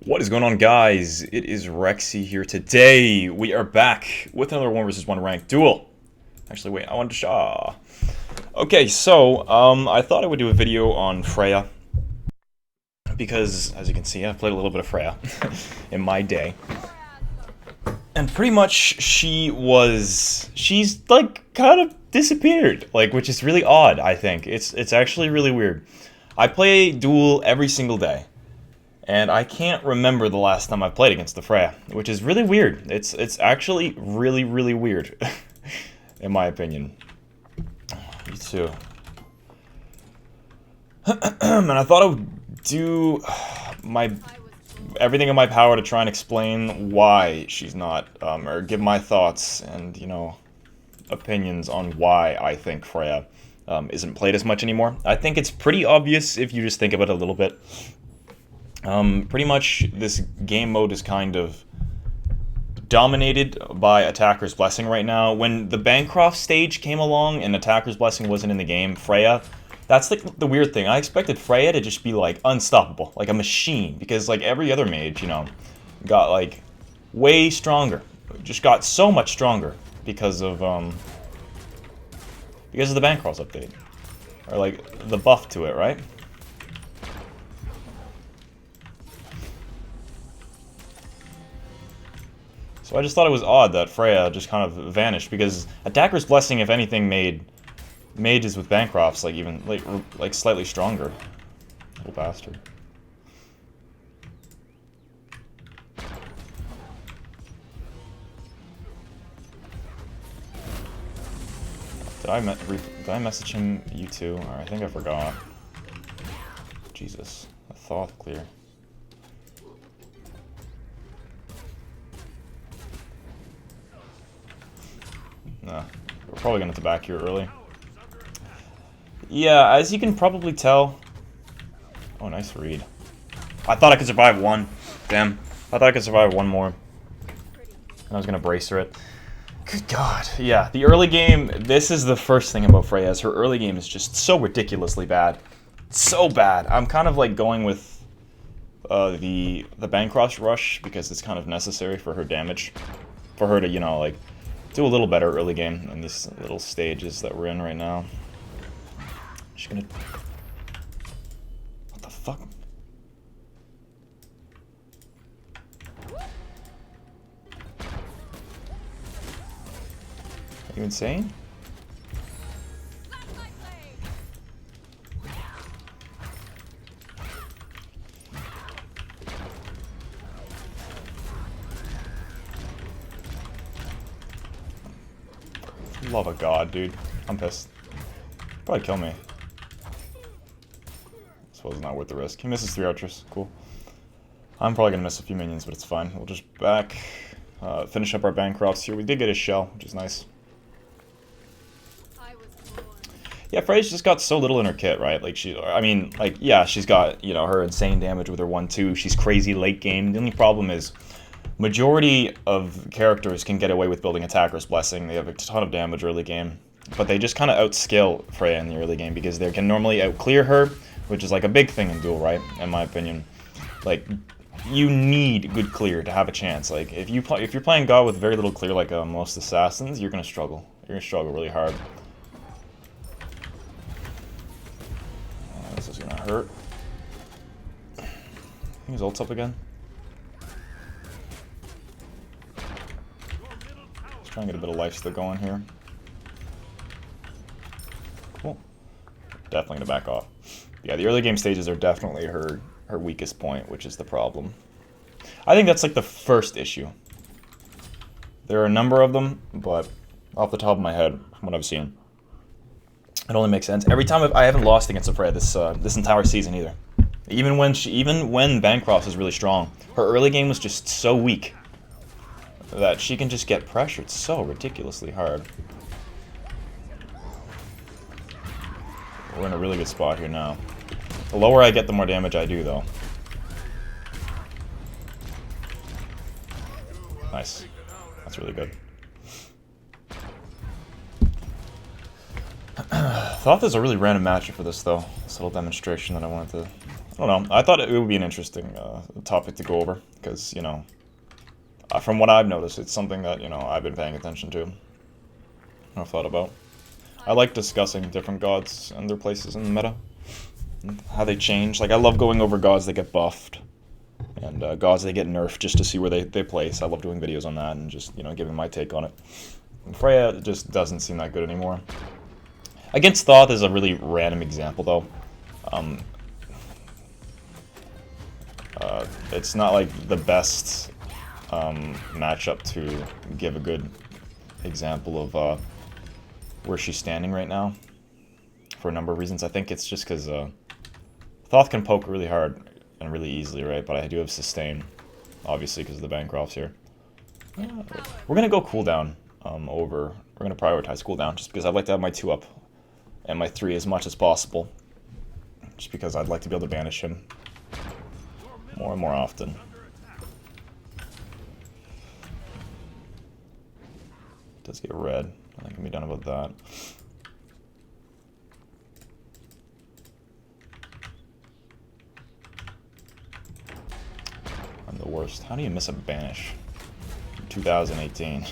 What is going on, guys? It is Rexsi here. Today we are back with another 1 vs 1 ranked duel. Actually, wait, I wanted to show. Okay, so I thought I would do a video on Freya because, as you can see, I've played a little bit of Freya in my day, and pretty much she's like kind of disappeared, like, which is really odd. I think it's actually really weird. I play Duel every single day. And I can't remember the last time I played against the Freya, which is really weird. It's actually really, really weird, in my opinion. Me too. And I thought I would do everything in my power to try and explain why she's not, or give my thoughts and, you know, opinions on why I think Freya isn't played as much anymore. I think it's pretty obvious if you just think about it a little bit. Pretty much this game mode is kind of dominated by Attacker's Blessing right now. When the Bancroft stage came along and Attacker's Blessing wasn't in the game, Freya, that's like the weird thing. I expected Freya to just be like unstoppable, like a machine, because like every other mage, you know, got like way stronger. Just got so much stronger because of the Bancroft update. Or like the buff to it, right? So I just thought it was odd that Freya just kind of vanished, because Attacker's Blessing, if anything, made mages with Bancrofts like even like slightly stronger. Little bastard. Did I message him you too? Or I think I forgot. Jesus, a thought clear. Nah, we're probably gonna have to back here early. Yeah, as you can probably tell. Oh, nice read. I thought I could survive one. Damn. I thought I could survive one more. And I was gonna bracer it. Good God. Yeah, the early game, this is the first thing about Freya, is her early game is just so ridiculously bad. So bad. I'm kind of like going with the Bancroft rush because it's kind of necessary for her damage. For her to, you know, like, do a little better early game in these little stages that we're in right now. She's gonna... What the fuck? Are you insane? Love of God, dude. I'm pissed. Probably kill me. Suppose it's not worth the risk. He misses 3 archers. Cool. I'm probably gonna miss a few minions, but it's fine. We'll just finish up our Bancrofts here. We did get a shell, which is nice. Yeah, Freya's just got so little in her kit, right? Like, yeah, she's got, you know, her insane damage with her 1-2. She's crazy late game. The only problem is, majority of characters can get away with building Attacker's Blessing. They have a ton of damage early game, but they just kind of outscale Freya in the early game because they can normally outclear her, which is like a big thing in Duel, right? In my opinion, like, you need good clear to have a chance. Like, if you're playing God with very little clear, like most assassins, you're gonna struggle. You're gonna struggle really hard. This is gonna hurt. I think his ult's up again. Try and get a bit of life still going here. Cool. Definitely gonna back off. Yeah, the early game stages are definitely her weakest point, which is the problem. I think that's like the first issue. There are a number of them, but off the top of my head, from what I've seen, it only makes sense. Every time I haven't lost against a Freya this entire season either. Even when Bancroft is really strong, her early game was just so weak that she can just get pressured so ridiculously hard. We're in a really good spot here now. The lower I get, the more damage I do, though. Nice. That's really good. Thought there's a really random matchup for this, though. This little demonstration that I wanted I don't know. I thought it would be an interesting topic to go over because, you know, from what I've noticed, it's something that, you know, I've been paying attention to. I've thought about. I like discussing different gods and their places in the meta. And how they change. Like, I love going over gods that get buffed. And gods that get nerfed just to see where they place. I love doing videos on that and just, you know, giving my take on it. And Freya just doesn't seem that good anymore. Against Thoth is a really random example, though. It's not, like, the best matchup to give a good example of where she's standing right now. For a number of reasons. I think it's just because Thoth can poke really hard and really easily, right? But I do have sustain, obviously, because of the Bancrofts here. We're going to go cooldown over. We're going to prioritize cooldown just because I'd like to have my 2 up and my 3 as much as possible. Just because I'd like to be able to banish him more and more often. It does get red. I can be done about that. I'm the worst. How do you miss a banish? 2018.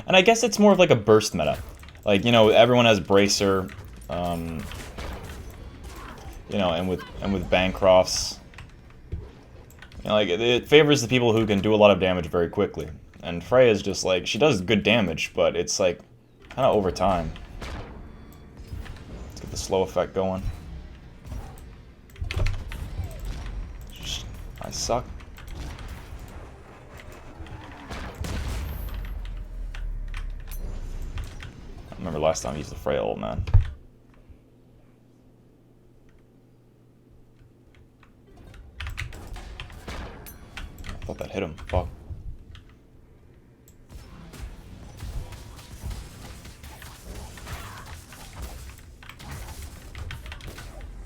And I guess it's more of like a burst meta. Like, you know, everyone has Bracer, you know, and with Bancrofts, you know, like it favors the people who can do a lot of damage very quickly. And Freya is just like, she does good damage, but it's like kind of over time. Let's get the slow effect going. I suck. I remember last time I used the Freya ult, man. I thought that hit him. Fuck.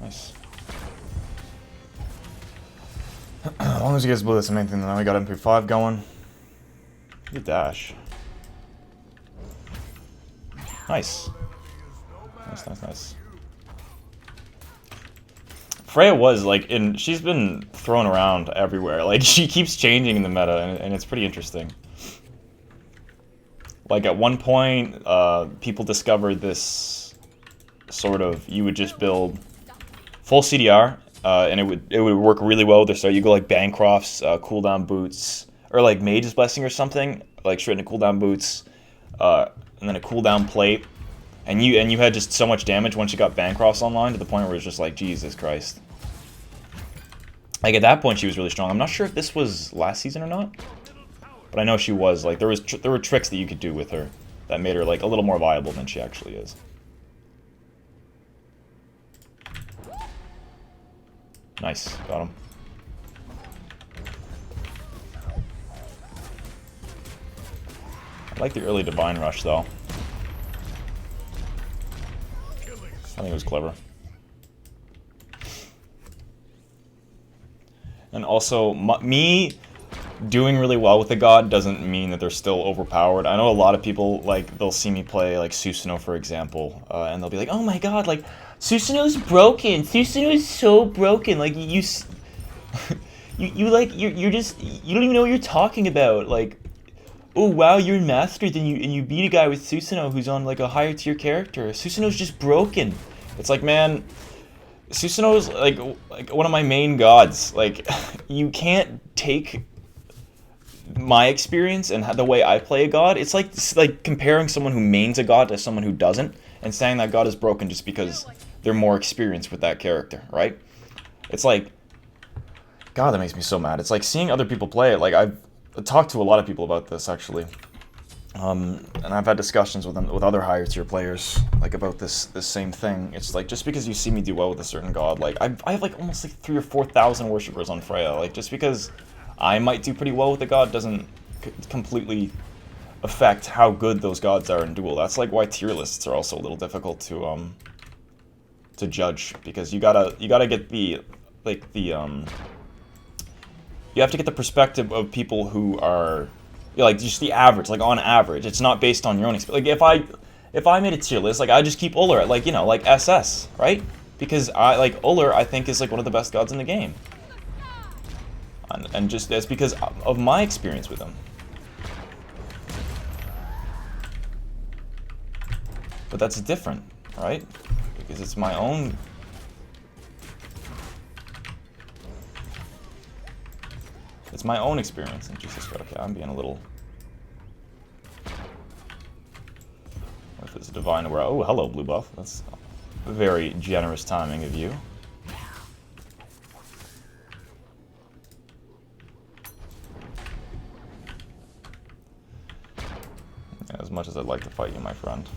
Nice. As long as you guys blew, that's the main thing. Now we got MP5 going. Good dash. Nice. Nice, nice, nice. Freya was, like, she's been thrown around everywhere. Like, she keeps changing in the meta, and it's pretty interesting. Like, at one point, people discovered this sort of, you would just build full CDR, and it would work really well with her. So you go, like, Bancrofts, cooldown boots, or, like, Mage's Blessing or something, like, straight into cooldown boots, and then a cooldown plate. And you had just so much damage once you got Bancrofts online to the point where it was just like, Jesus Christ. Like, at that point, she was really strong. I'm not sure if this was last season or not, but I know she was. Like, there were tricks that you could do with her that made her, like, a little more viable than she actually is. Nice. Got him. I like the early Divine Rush, though. I think it was clever. And also, me doing really well with the god doesn't mean that they're still overpowered. I know a lot of people, like, they'll see me play, like, Susanoo, for example, and they'll be like, oh my god, like, Susanoo's broken. Susanoo's so broken. Like, you just, you don't even know what you're talking about. Like, oh wow, you're mastered, and you beat a guy with Susanoo who's on, like, a higher tier character. Susanoo's just broken. It's like, man, Susanoo's like one of my main gods. Like, you can't take my experience and the way I play a god. It's like comparing someone who mains a god to someone who doesn't, and saying that god is broken just because they're more experienced with that character, right? It's like, God, that makes me so mad. It's like seeing other people play it. Like, I've talked to a lot of people about this, actually. And I've had discussions with them, with other higher tier players, like, about this same thing. It's like, just because you see me do well with a certain god, like, I have like almost like 3,000 or 4,000 worshippers on Freya. Like, just because I might do pretty well with the god doesn't completely affect how good those gods are in Duel. That's like why tier lists are also a little difficult to judge, because you gotta get the you have to get the perspective of people who are, like, just the average, like, on average. It's not based on your own experience. Like, if I made a tier list, like, I just keep Uller at, like, you know, like, SS, right? Because Uller, I think, is, like, one of the best gods in the game. And just, that's because of my experience with him. But that's different, right? Because it's my own... It's my own experience. And Jesus Christ, okay, I'm being a little... What if it's a divine aura? Oh, hello, blue buff. That's very generous timing of you. Yeah, as much as I'd like to fight you, my friend.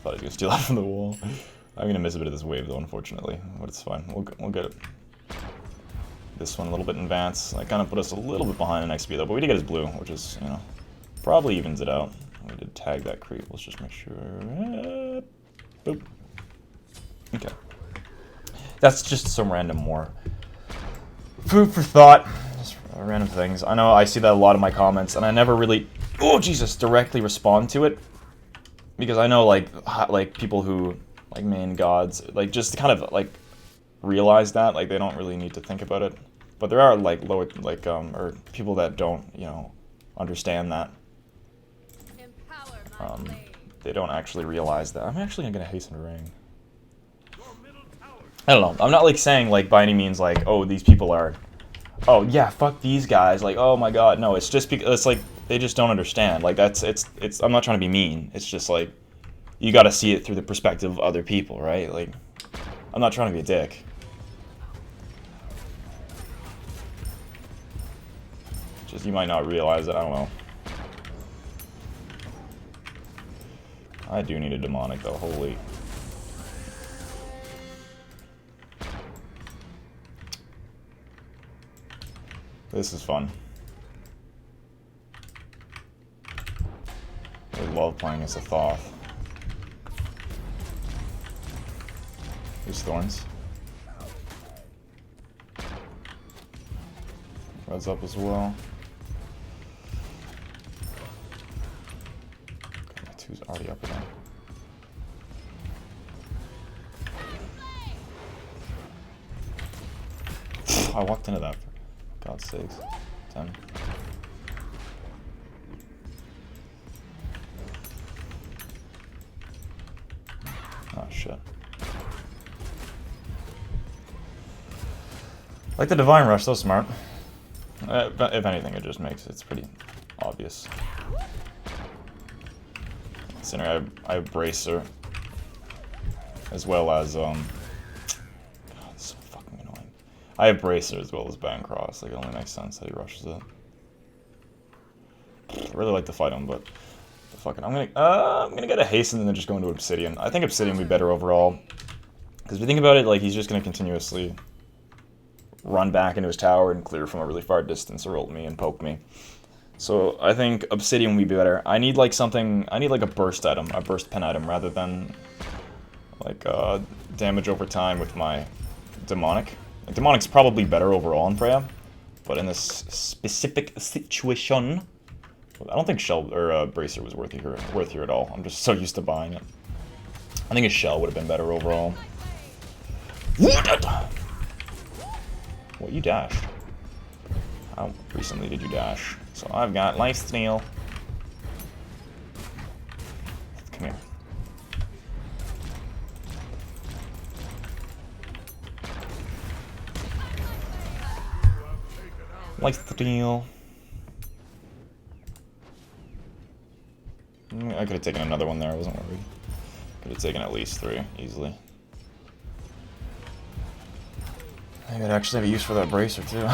Thought he was gonna steal that from the wall. I'm gonna miss a bit of this wave, though, unfortunately. But it's fine. We'll get it. This one a little bit in advance. That kind of put us a little bit behind in XP, though. But we did get his blue, which is, you know, probably evens it out. We did tag that creep. Let's just make sure. Boop. Okay. That's just some random more food for thought. Just random things. I know I see that a lot in my comments, and I never really, oh Jesus, directly respond to it. Because I know, like people who, like, main gods, like, just kind of, like, realize that, like, they don't really need to think about it. But there are, like, lower, like, or people that don't, you know, understand that. They don't actually realize that. I'm actually gonna hasten to ring. I don't know. I'm not, like, saying, like, by any means, like, oh, these people are, oh, yeah, fuck these guys, like, oh my god. No, it's just because, it's like, they just don't understand. Like, it's, I'm not trying to be mean. It's just, like, you gotta see it through the perspective of other people, right? Like, I'm not trying to be a dick. Just, you might not realize it, I don't know. I do need a demonic, though, holy. This is fun. I love playing as a Thoth. There's thorns. Red's up as well. Okay, my 2's already up again. I walked into that, for God's sakes. 10. Oh shit. Like the Divine Rush, so smart. But if anything, it just makes it's pretty obvious. Considering I have Bracer, as well as God, it's so fucking annoying. I have Bracer as well as Bancross. Like, it only makes sense that he rushes it. I really like to fight him, but fucking, I'm gonna get a hasten and then just go into Obsidian. I think Obsidian would be better overall, because if you think about it, like, he's just gonna continuously run back into his tower and clear from a really far distance or ult me and poke me. So I think Obsidian would be better. I need like something, I need like a burst item, a burst pen item, rather than like damage over time with my Demonic. Like, Demonic's probably better overall in Freya, but in this specific situation, I don't think Shell or Bracer was worth here at all. I'm just so used to buying it. I think a Shell would have been better overall. What, you dashed? How recently did you dash? So I've got Lifesteal. Come here. Lifesteal. I could have taken another one there, I wasn't worried. Could have taken at least 3, easily. Maybe I'd actually have a use for that Bracer, too.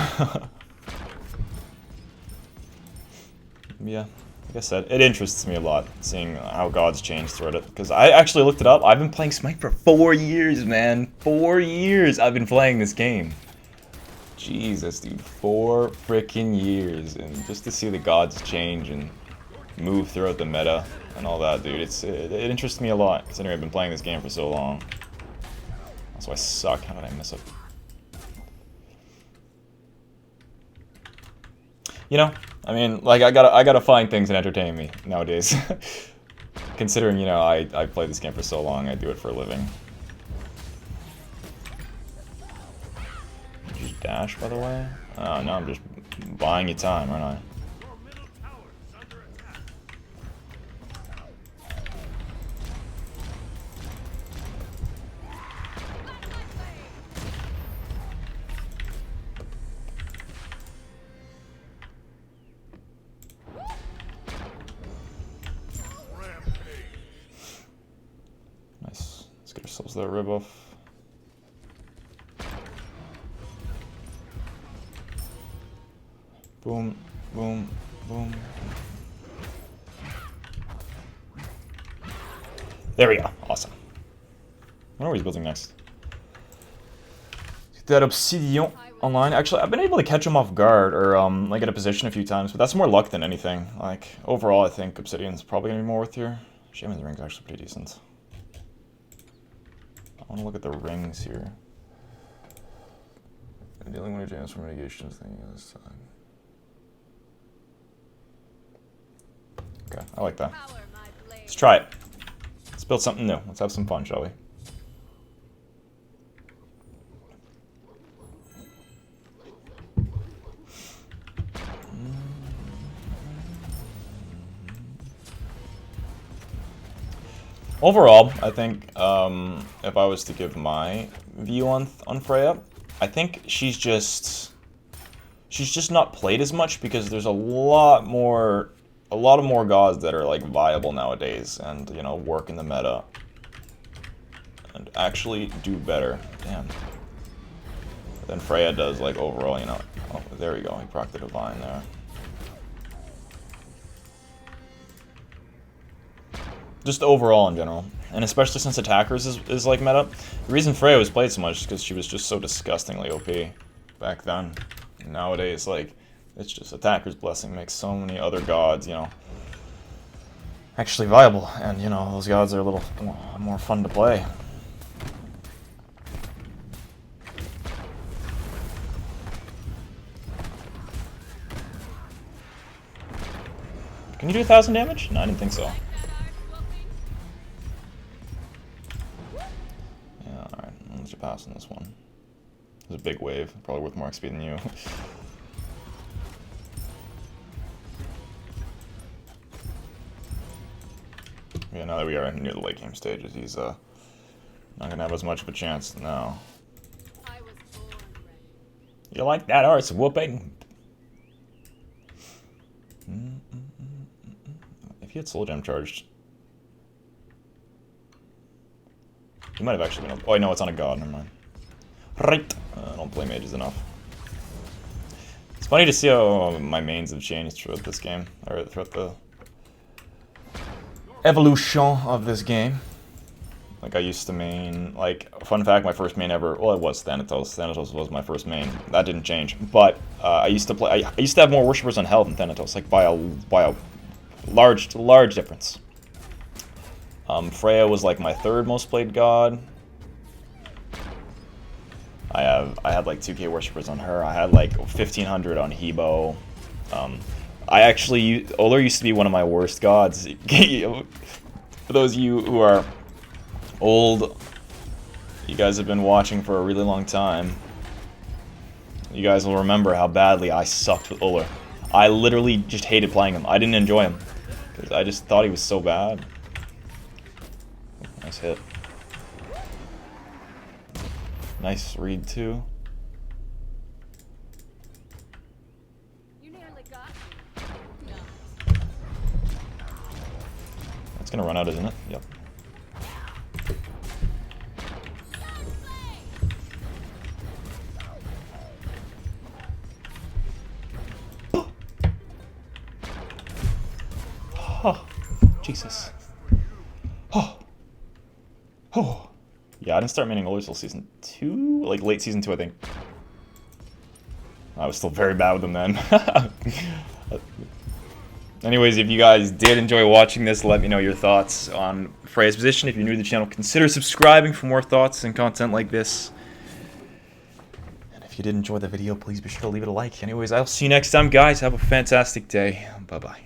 Yeah, like I said, it interests me a lot, seeing how gods change throughout it. Because I actually looked it up, I've been playing Smite for 4 years, man. 4 years I've been playing this game. Jesus, dude, 4 freaking years. And just to see the gods change and move throughout the meta and all that, dude, it interests me a lot, considering I've been playing this game for so long. Also, I suck. How did I miss it? You know, I mean, like, I gotta find things that entertain me nowadays. Considering, you know, I played this game for so long, I do it for a living. Did you dash, by the way? Oh, no, I'm just buying you time, aren't I? Nice. Let's get ourselves that rib off. Boom, boom, boom. There we go. Awesome. I wonder what he's building next. Get that obsidian online. Actually, I've been able to catch him off guard or like at a position a few times, but that's more luck than anything. Like overall, I think obsidian's probably gonna be more worth here. Shaman's ring's actually pretty decent. I want to look at the rings here. Dealing with jams for mitigation thing this time. Okay, I like that. Let's try it. Let's build something new. Let's have some fun, shall we? Overall, I think if I was to give my view on Freya, I think she's just not played as much because there's a lot more gods that are like viable nowadays and, you know, work in the meta and actually do better. Damn. Than Freya does, like overall, you know. Oh, there we go. He procced the divine there. Just overall in general, and especially since attackers is like meta. The reason Freya was played so much is because she was just so disgustingly OP back then. And nowadays, like, it's just attacker's blessing makes so many other gods, you know, actually viable, and you know those gods are a little more fun to play. Can you do 1,000 damage? No, I didn't think so. Pass on this one. There's a big wave, probably worth more XP than you. Yeah, now that we are near the late game stages, he's not gonna have as much of a chance now. You like that arse whooping? If he had soul gem charged, he might have actually been. Oh, no, it's on a god. Never mind. Right. I don't play mages enough. It's funny to see how my mains have changed throughout this game, or throughout the evolution of this game. Like I used to main. Like fun fact, my first main ever. Well, it was Thanatos. Thanatos was my first main. That didn't change. But I used to play. I used to have more worshippers on hell than Thanatos. Like by a large difference. Freya was like my third most played god. I had like 2k worshippers on her. I had like 1,500 on Hebo. I actually Ullr used to be one of my worst gods. For those of you who are old, you guys have been watching for a really long time. You guys will remember how badly I sucked with Ullr. I literally just hated playing him. I didn't enjoy him because I just thought he was so bad. Nice hit. Nice read too. You nearly got me. No. That's gonna run out, isn't it? Yep. Oh, Jesus. Oh. Oh. Yeah, I didn't start maining Ullr till season 2, like late season 2, I think. I was still very bad with them then. Anyways, if you guys did enjoy watching this, let me know your thoughts on Freya's position. If you're new to the channel, consider subscribing for more thoughts and content like this. And if If you did enjoy the video, please be sure to leave it a like. Anyways, I'll see you next time, guys. Have a fantastic day. Bye-bye.